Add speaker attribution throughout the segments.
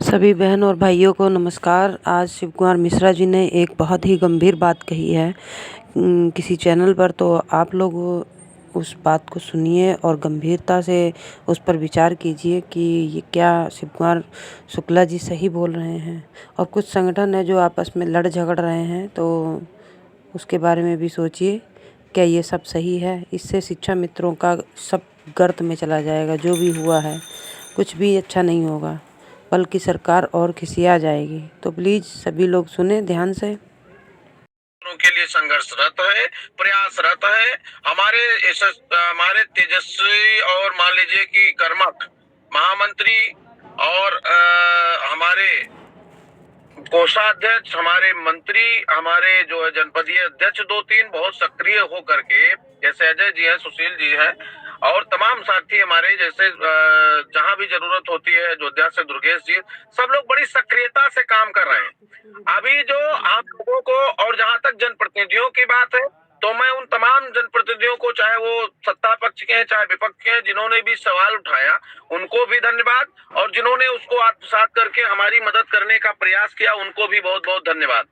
Speaker 1: सभी बहन और भाइयों को नमस्कार। आज शिव कुमार मिश्रा जी ने एक बहुत ही गंभीर बात कही है किसी चैनल पर, तो आप लोग उस बात को सुनिए और गंभीरता से उस पर विचार कीजिए कि ये क्या शिव कुमार शुक्ला जी सही बोल रहे हैं। और कुछ संगठन है जो आपस में लड़ झगड़ रहे हैं, तो उसके बारे में भी सोचिए, क्या ये सब सही है? इससे शिक्षा मित्रों का सब गर्त में चला जाएगा। जो भी हुआ है कुछ भी अच्छा नहीं होगा, बल्कि सरकार और खिसिया जाएगी। तो प्लीज सभी लोग सुने ध्यान से।
Speaker 2: के लिए संघर्षरत है, प्रयासरत है। हमारे तेजस्वी और मान लीजिए कि कर्मठ महामंत्री और हमारे कोषाध्यक्ष, हमारे मंत्री, हमारे जो है जनपदीय अध्यक्ष दो तीन बहुत सक्रिय होकर के, जैसे अजय जी हैं, सुशील जी हैं और तमाम साथी हमारे, जैसे जहां भी जरूरत होती है अयोध्या से दुर्गेश जी, सब लोग बड़ी सक्रियता से काम कर रहे हैं। अभी जो आप लोगों को, और जहां तक जनप्रतिनिधियों की बात है, तो मैं उन तमाम जनप्रतिनिधियों को, चाहे वो सत्ता पक्ष के हैं चाहे विपक्ष के हैं, जिन्होंने भी सवाल उठाया उनको भी धन्यवाद, और जिन्होंने उसको आत्मसात करके हमारी मदद करने का प्रयास किया उनको भी बहुत बहुत धन्यवाद।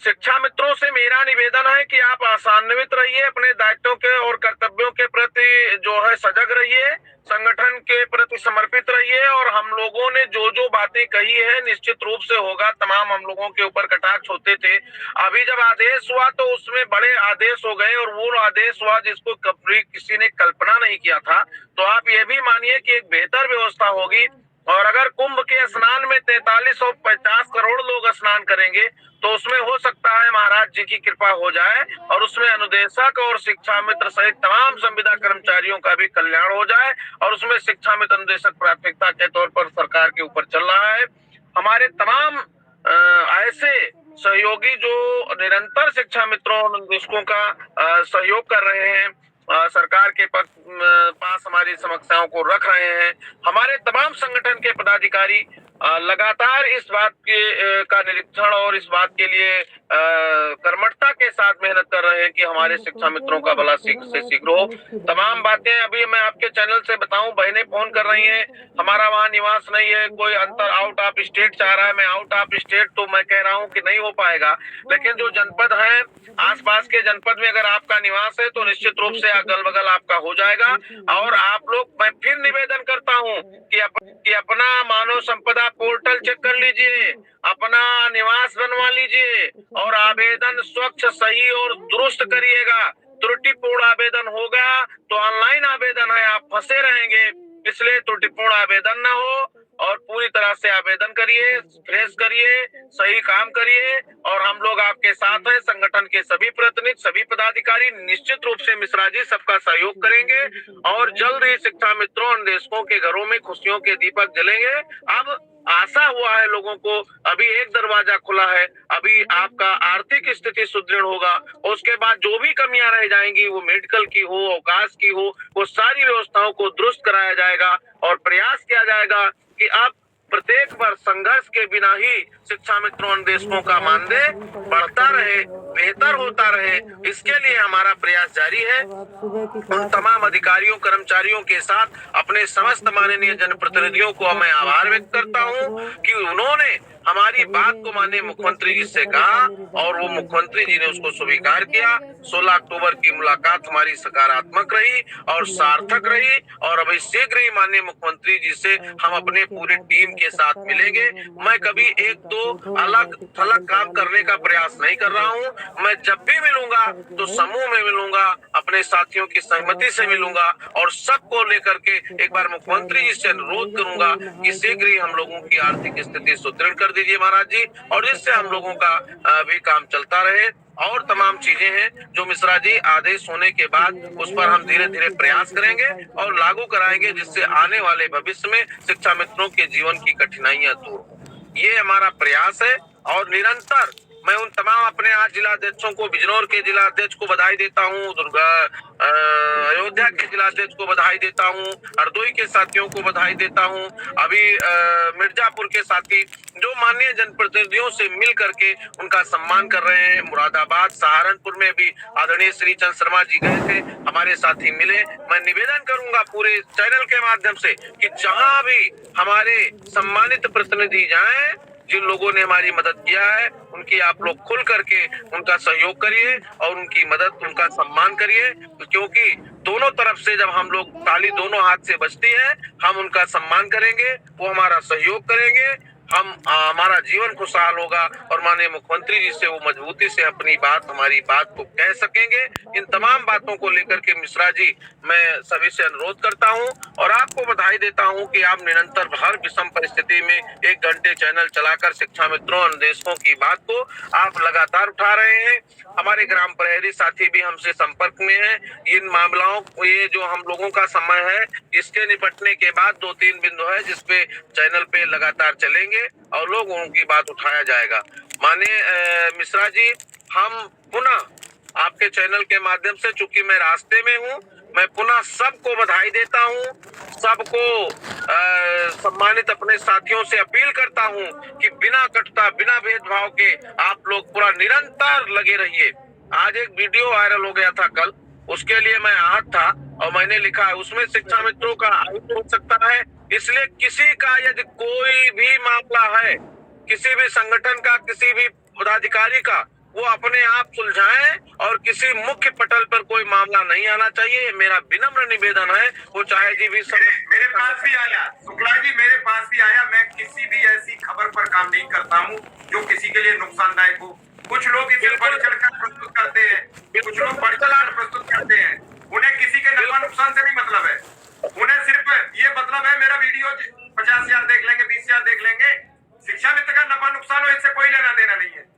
Speaker 2: शिक्षा मित्रों से मेरा निवेदन है कि आप आशान्वित रहिए, अपने दायित्वों के और कर्तव्यों के प्रति जो है सजग रहिए, संगठन के प्रति समर्पित रहिए, और हम लोगों ने जो जो बातें कही है निश्चित रूप से होगा। तमाम हम लोगों के ऊपर कटाक्ष होते थे, अभी जब आदेश हुआ तो उसमें बड़े आदेश हो गए, और वो आदेश हुआ जिसको कभी किसी ने कल्पना नहीं किया था। तो आप ये भी मानिए कि एक बेहतर व्यवस्था होगी। और अगर कुंभ के स्नान में 4350 करोड़ लोग स्नान करेंगे तो उसमें हो सकता है महाराज जी की कृपा हो जाए, और उसमें अनुदेशक और शिक्षा मित्र सहित तमाम संविदा कर्मचारियों का भी कल्याण हो जाए, और उसमें शिक्षा मित्र अनुदेशक प्राथमिकता के तौर पर सरकार के ऊपर चल रहा है। हमारे तमाम ऐसे सहयोगी जो निरंतर शिक्षा मित्रों और अनुदेशकों का सहयोग कर रहे हैं, सरकार के पास हमारी समस्याओं को रख रहे हैं। हमारे तमाम संगठन के पदाधिकारी लगातार इस बात के का निरीक्षण और इस बात के लिए कर्मठता के साथ मेहनत कर रहे हैं कि हमारे शिक्षा मित्रों का भला शीघ्र से शीघ्र हो। तमाम बातें अभी मैं आपके चैनल से बताऊं, बहनें फोन कर रही हैं, हमारा वहाँ निवास नहीं है, कोई अंतर आउट ऑफ स्टेट चाह रहा है, मैं आउट ऑफ स्टेट, तो मैं कह रहा हूँ कि नहीं हो पाएगा। लेकिन जो जनपद है, आसपास के जनपद में अगर आपका निवास है तो निश्चित रूप से अगल बगल आपका हो जाएगा। और आप लोग, मैं फिर निवेदन करता हूँ कि अपना मानव संपदा पोर्टल चेक कर लीजिए, अपना निवास बनवा लीजिए, और आवेदन स्वच्छ, सही और दुरुस्त करिएगा। त्रुटिपूर्ण आवेदन होगा तो ऑनलाइन आवेदन है, आप फंसे रहेंगे, इसलिए त्रुटिपूर्ण आवेदन न हो, और पूरी तरह से आवेदन करिए, फ्रेश करिए, सही काम करिए, और हम लोग आपके साथ हैं। संगठन के सभी प्रतिनिधि, सभी पदाधिकारी निश्चित रूप से मिश्रा जी सबका सहयोग करेंगे, और जल्द ही शिक्षा मित्रों और निदेशकों के घरों में खुशियों के दीपक जलेंगे। अब आशा हुआ है लोगों को, अभी एक दरवाजा खुला है, अभी आपका आर्थिक स्थिति सुदृढ़ होगा, उसके बाद जो भी कमियां रह जाएंगी, वो मेडिकल की हो, अवकाश की हो, वो सारी व्यवस्थाओं को दुरुस्त कराया जाएगा, और प्रयास किया जाएगा कि अब प्रत्येक वर्ष संघर्ष के बिना ही शिक्षा मित्रों और निदेशकों का मानदेय बढ़ता रहे, बेहतर होता रहे। इसके लिए हमारा प्रयास जारी है। उन तमाम अधिकारियों कर्मचारियों के साथ अपने समस्त माननीय जनप्रतिनिधियों को मैं आभार व्यक्त करता हूं कि उन्होंने हमारी बात को माननीय मुख्यमंत्री जी से कहा, और वो मुख्यमंत्री जी ने उसको स्वीकार किया। 16 अक्टूबर की मुलाकात हमारी सकारात्मक रही और सार्थक रही, और अभी शीघ्र ही माननीय मुख्यमंत्री जी से हम अपने पूरे टीम के साथ मिलेंगे। मैं कभी एक दो अलग थलग काम करने का प्रयास नहीं कर रहा हूं। मैं जब भी मिलूंगा तो समूह में मिलूंगा, अपने साथियों की सहमति से मिलूंगा, और सबको लेकर के एक बार मुख्यमंत्री जी से अनुरोध करूंगा कि शीघ्र ही हम लोगों की आर्थिक स्थिति सुदृढ़ कर दीजिए महाराज जी, और इससे हम लोगों का भी काम चलता रहे। और तमाम चीजें हैं जो मिश्रा जी आदेश होने के बाद उस पर हम धीरे धीरे प्रयास करेंगे और लागू कराएंगे, जिससे आने वाले भविष्य में शिक्षा मित्रों के जीवन की कठिनाइयां दूर हो। ये हमारा प्रयास है, और निरंतर मैं उन तमाम अपने 8 जिलाध्यक्षों को, बिजनौर के जिलाध्यक्ष को बधाई देता हूँ, अयोध्या के जिलाध्यक्ष को बधाई देता हूँ, हरदोई के साथियों को बधाई देता हूँ, अभी मिर्जापुर के साथी जो माननीय जनप्रतिनिधियों से मिल करके उनका सम्मान कर रहे हैं। मुरादाबाद, सहारनपुर में भी आदरणीय श्री चंद्र शर्मा जी गए थे, हमारे साथी मिले। मैं निवेदन करूंगा पूरे चैनल के माध्यम से कि जहां भी हमारे सम्मानित प्रतिनिधि जाएं, जिन लोगों ने हमारी मदद किया है उनकी आप लोग खुल करके उनका सहयोग करिए और उनकी मदद, उनका सम्मान करिए, क्योंकि दोनों तरफ से जब हम लोग ताली दोनों हाथ से बजती है, हम उनका सम्मान करेंगे, वो हमारा सहयोग करेंगे, हमारा जीवन खुशहाल होगा और माननीय मुख्यमंत्री जी से वो मजबूती से अपनी बात, हमारी बात को कह सकेंगे। इन तमाम बातों को लेकर के मिश्रा जी मैं सभी से अनुरोध करता हूं और आपको बधाई देता हूं कि आप निरंतर हर विषम परिस्थिति में 1 घंटे चैनल चलाकर शिक्षा मित्रों, अनुदेशकों की बात को आप लगातार उठा रहे हैं। हमारे ग्राम प्रहरी साथी भी हमसे संपर्क में है। इन मामलों को, ये जो हम लोगों का समय है, इसके निपटने के बाद 2-3 बिंदु है जिसपे चैनल पे लगातार चलेंगे और लोगों की बात उठाया जाएगा। माननीय मिश्रा जी, हम पुनः आपके चैनल के माध्यम से, चूंकि मैं रास्ते में हूँ, मैं पुनः सबको बधाई देता हूँ, सबको सम्मानित अपने साथियों से अपील करता हूँ कि बिना कटुता, बिना भेदभाव के आप लोग पूरा निरंतर लगे रहिए। आज एक वीडियो वायरल हो गया था कल, उसके लिए मैं आहत था और मैंने लिखा है, उसमें शिक्षा मित्रों का आहित हो सकता है, इसलिए किसी का यदि कोई भी मामला है, किसी भी संगठन का, किसी भी पदाधिकारी का, वो अपने आप सुलझाएं और किसी मुख्य पटल पर कोई मामला नहीं आना चाहिए। ये मेरा विनम्र निवेदन है। वो चाहे जी भी
Speaker 3: मेरे पास भी आया, शुक्ला जी मेरे पास भी आया। मैं किसी भी ऐसी खबर पर काम नहीं करता हूँ जो किसी के लिए नुकसानदायक हो। कुछ लोग इसे बढ़ चढ़कर प्रस्तुत करते हैं, कुछ लोग बढ़ चढ़कर प्रस्तुत करते हैं। उन्हें किसी के नफा नुकसान से नहीं मतलब है, उन्हें सिर्फ ये मतलब है मेरा वीडियो 50,000 देख लेंगे, 20,000 देख लेंगे। शिक्षा मित्र का नफा नुकसान हो, इससे कोई लेना देना नहीं है।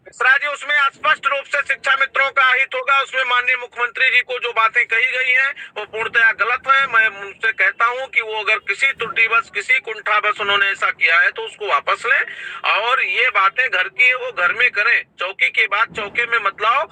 Speaker 2: मिश्रा जी, उसमें स्पष्ट रूप से शिक्षा मित्रों का हित होगा। उसमें माननीय मुख्यमंत्री जी को जो बातें कही गई हैं वो पूर्णतः गलत है। मैं उनसे कहता हूं कि वो अगर किसी त्रुटिवश, किसी कुंठावश उन्होंने ऐसा किया है तो उसको वापस लें और ये बातें घर की है वो घर में करें। चौकी की बात चौके में मत लाओ।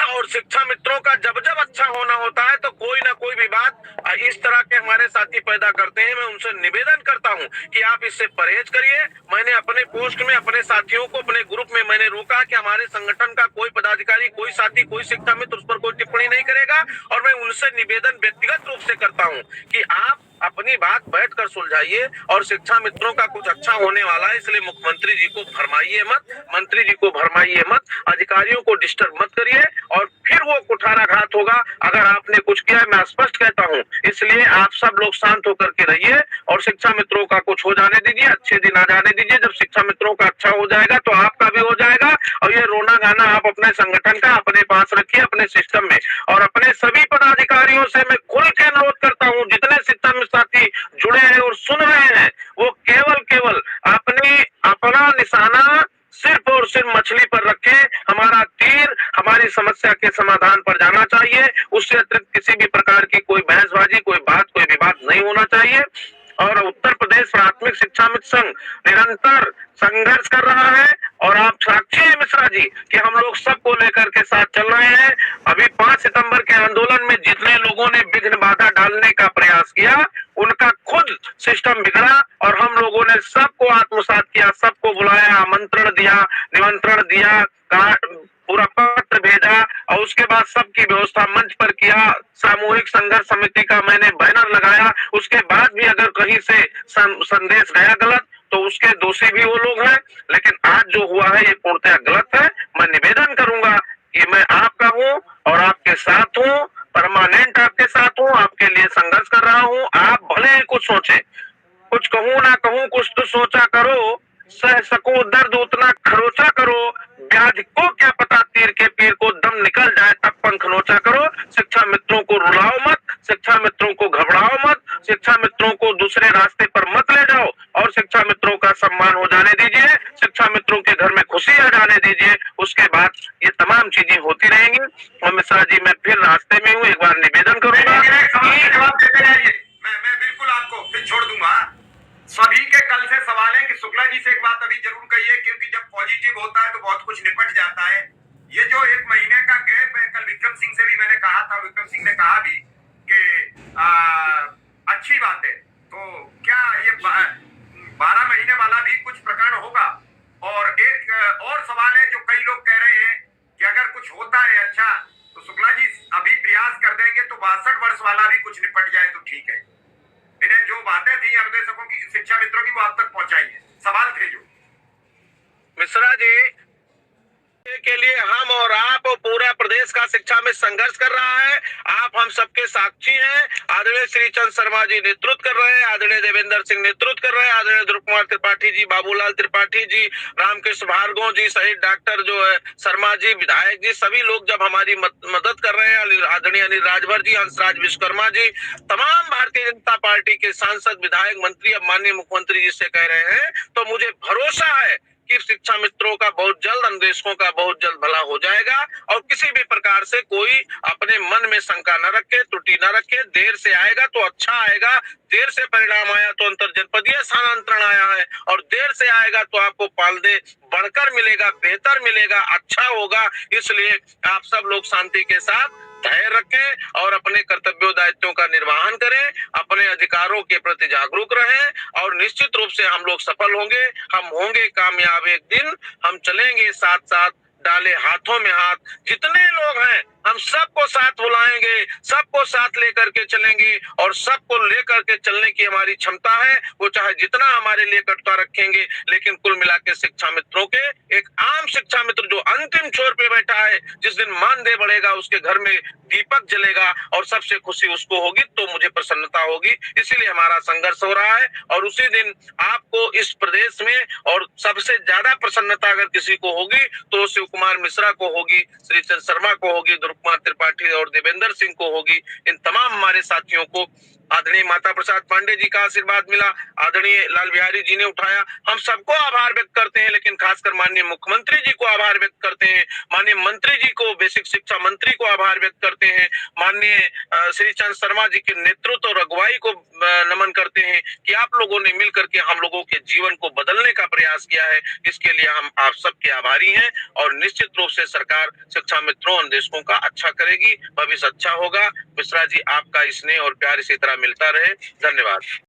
Speaker 2: और शिक्षा मित्रों का जब जब अच्छा होना होता है तो कोई ना कोई विवाद इस तरह के हमारे साथी पैदा करते हैं। मैं उनसे निवेदन करता हूं कि आप इससे परहेज करिए। मैंने अपने पोस्ट में अपने साथियों को, अपने ग्रुप में मैंने रोका कि हमारे संगठन का कोई पदाधिकारी, कोई साथी, कोई शिक्षा मित्र उस पर कोई टिप्पणी नहीं करेगा। और मैं उनसे निवेदन व्यक्तिगत रूप से करता हूं कि आप अपनी बात बैठकर सुलझाइए और शिक्षा मित्रों का कुछ अच्छा होने वाला है, इसलिए मुख्यमंत्री जी को भरमाइए मत, मंत्री जी को भरमाइए मत, अधिकारियों को डिस्टर्ब मत करिए और फिर वो कुठाराघात होगा अगर आपने कुछ किया। मैं स्पष्ट कहता हूं, इसलिए आप सब लोग शांत होकर के रहिए और शिक्षा मित्रों का कुछ हो जाने दीजिए, अच्छे दिन आ जाने दीजिए। जब शिक्षा मित्रों का अच्छा हो जाएगा तो आपका भी हो जाएगा। और ये रोना गाना आप अपने संगठन का अपने पास रखिए, अपने सिस्टम में। और अपने सभी पदाधिकारियों से मैं खुल के अनुरोध करता हूँ, जितने शिक्षा साथी जुड़े हैं और सुन रहे हैं, वो केवल अपना निशाना सिर्फ और सिर्फ मछली पर रखें। हमारा तीर हमारी समस्या के समाधान पर जाना चाहिए। उससे अतिरिक्त किसी भी प्रकार की कोई बहसबाजी, कोई बात, कोई विवाद नहीं होना चाहिए। और उत्तर प्रदेश प्राथमिक शिक्षा मित्र संघ निरंतर संघर्ष कर रहा है और आप साक्षी हैं मिश्रा जी कि हम लोग सबको लेकर के साथ चल रहे हैं। अभी 5 सितंबर के आंदोलन में जितने लोगों ने विघ्न बाधा डालने का प्रयास किया, उनका खुद सिस्टम बिगड़ा और हम लोगों ने सबको आत्मसात किया, सबको बुलाया, आमंत्रण दिया, निमंत्रण दिया, पूरा पत्र भेजा और उसके बाद सबकी व्यवस्था मंच पर किया। सामूहिक संघर्ष समिति का मैंने बैनर लगाया। उसके बाद भी अगर कहीं से संदेश गया गलत तो उसके दोषी भी वो लोग हैं। लेकिन आज जो हुआ है ये पूर्णतः गलत है। मैं निवेदन करूंगा कि मैं आपका हूं और आपके साथ हूं, परमानेंट आपके साथ हूं, आपके लिए संघर्ष कर रहा हूं। आप भले ही कुछ सोचे, कुछ कहूं ना कहूं, कुछ तो सोचा करो, सह सको दर्द उतना खरोचा करो, ब्याज को क्या पता तीर के पीर को दम निकल जाए तब पंख नोचा करो। शिक्षा मित्रों को रुलाओ मत, शिक्षा मित्रों को घबराओ मत, शिक्षा मित्रों को दूसरे रास्ते पर मत ले जाओ और शिक्षा मित्रों का सम्मान हो जाने दीजिए, शिक्षा मित्रों के घर में खुशी आ जाने दीजिए। उसके बाद ये तमाम चीजें होती रहेंगी। और मिश्रा जी, मैं फिर रास्ते में हूँ, एक बार निवेदन करूंगा।
Speaker 3: जवाब देते रहिए, मैं बिल्कुल आपको फिर छोड़ दूंगा। सभी के कल से सवाल है कि शुक्ला जी से एक बात अभी जरूर कहिए, क्योंकि जब पॉजिटिव होता है तो बहुत कुछ निपट जाता है। ये जो 1 महीने का गैप है, कल विक्रम सिंह से भी मैंने कहा था, विक्रम सिंह ने कहा भी कि अच्छी बात है। तो क्या ये 12 महीने वाला भी कुछ प्रकरण होगा? और एक और सवाल है जो कई लोग कह रहे हैं कि अगर कुछ होता है अच्छा तो शुक्ला जी अभी प्रयास कर देंगे तो 62 वर्ष वाला भी कुछ निपट जाए तो ठीक है। इन्हें जो बातें थी अनुदेशकों की, शिक्षा मित्रों की, वो आप तक पहुंचाई है। सवाल थे जो
Speaker 2: मिश्रा जी के लिए हम और आप और पूरा प्रदेश का शिक्षा में संघर्ष कर रहा है। आप हम सबके साक्षी हैं। आदरणीय श्री चंद शर्मा जी नेतृत्व कर रहे हैं, आदरणीय देवेंद्र सिंह नेतृत्व कर रहे हैं, आदरणीय ध्रुव कुमार त्रिपाठी जी, बाबूलाल त्रिपाठी जी, रामकृष्ण भार्गव जी सहित डॉक्टर जो है शर्मा जी, विधायक जी, सभी लोग जब हमारी मदद कर रहे हैं, आदरणीय अनिल राजभर जी, हंसराज विश्वकर्मा जी, तमाम भारतीय जनता पार्टी के सांसद, विधायक, मंत्री अब माननीय मुख्यमंत्री जी से कह रहे हैं, तो मुझे भरोसा है कि शिक्षा मित्रों का बहुत जल्द, अनुदेशकों का बहुत जल्द भला हो जाएगा। और किसी भी प्रकार से कोई अपने मन में शंका न रखे, त्रुटि न रखे। देर से आएगा तो अच्छा आएगा, देर से परिणाम आया तो अंतर जनपदीय स्थानांतरण आया है, और देर से आएगा तो आपको पालदे बढ़कर मिलेगा, बेहतर मिलेगा, अच्छा होगा। इसलिए आप सब लोग शांति के साथ धैर्य रखें और अपने कर्तव्यों दायित्वों का निर्वहन करें, अपने अधिकारों के प्रति जागरूक रहें, और निश्चित रूप से हम लोग सफल होंगे। हम होंगे कामयाब एक दिन। हम चलेंगे साथ साथ, डाले हाथों में हाथ। जितने लोग हैं हम सबको साथ बुलाएंगे, सबको साथ लेकर के चलेंगे, और सबको लेकर के चलने की हमारी क्षमता है। वो चाहे जितना हमारे लिए कटुता रखेंगे, लेकिन कुल मिला के शिक्षा मित्रों के, एक आम शिक्षा मित्र जो अंतिम छोर पे बैठा है, जिस दिन मानदेय बढ़ेगा उसके घर में दीपक जलेगा और सबसे खुशी उसको होगी, तो मुझे प्रसन्नता होगी। इसीलिए हमारा संघर्ष हो रहा है, और उसी दिन आपको इस प्रदेश में और सबसे ज्यादा प्रसन्नता अगर किसी को होगी तो शिव कुमार मिश्रा को होगी, श्री चंद शर्मा को होगी, ध्रुव कुमार त्रिपाठी और देवेंद्र सिंह को होगी। इन तमाम हमारे साथियों को आदरणीय माता प्रसाद पांडे जी का आशीर्वाद मिला, आदरणीय लाल बिहारी जी ने उठाया। हम सबको आभार व्यक्त करते हैं, लेकिन खासकर माननीय मुख्यमंत्री जी को आभार व्यक्त करते हैं, माननीय मंत्री जी को, बेसिक शिक्षा मंत्री को आभार व्यक्त करते हैं, माननीय श्री चंद शर्मा जी के नेतृत्व और अगुवाई को नमन करते हैं कि आप लोगों ने मिलकर के हम लोगों के जीवन को बदलने का प्रयास किया है। इसके लिए हम आप सबके आभारी हैं, और निश्चित रूप से सरकार शिक्षा मित्रों, अनुदेशकों का अच्छा करेगी, भविष्य अच्छा होगा। मिश्रा जी, आपका स्नेह और प्यार इसी तरह मिलता रहे। धन्यवाद।